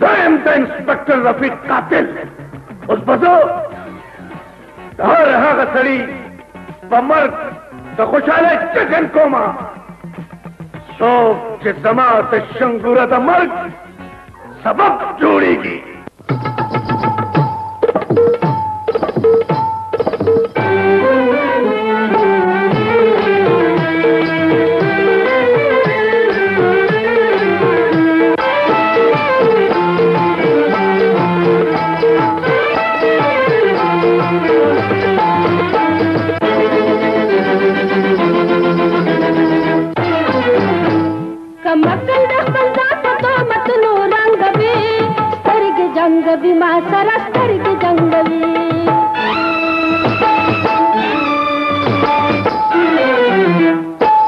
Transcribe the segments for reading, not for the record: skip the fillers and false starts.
دائم د انسپکټر رفیق قاتل اوس بزو هر هغه سړي په مرګ د خوشحالۍ ټکن کومه څوک چې زما د شنګوره د مرګ سبب جوړیږي बीमा सरस्तर के जंगली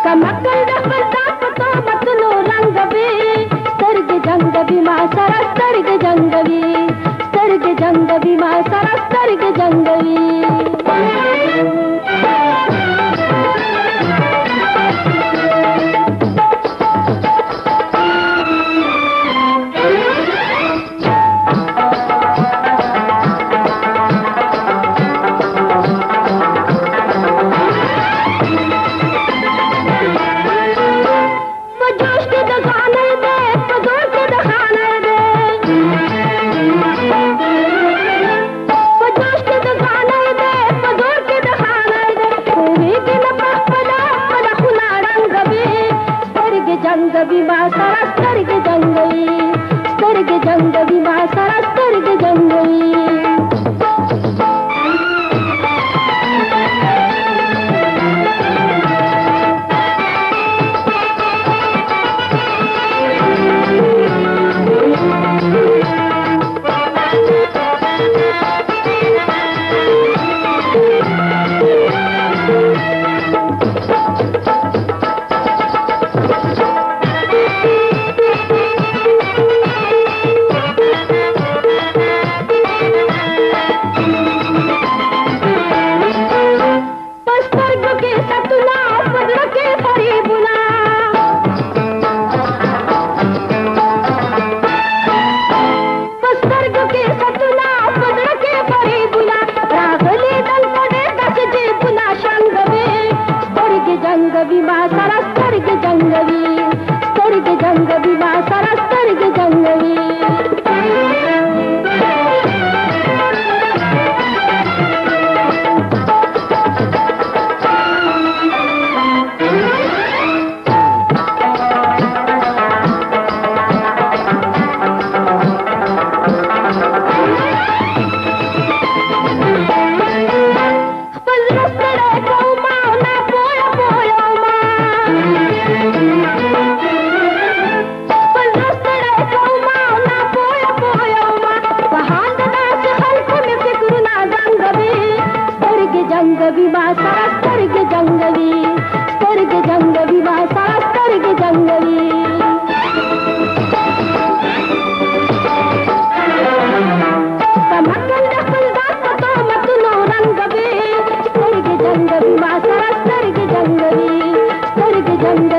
कमकल रखता तो मतलो रंग बे सर्ग जंग बीमा सरस्तर के जंगली सर्ग जंग बीमा सरस्तर के जंगली जंग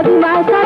बीमा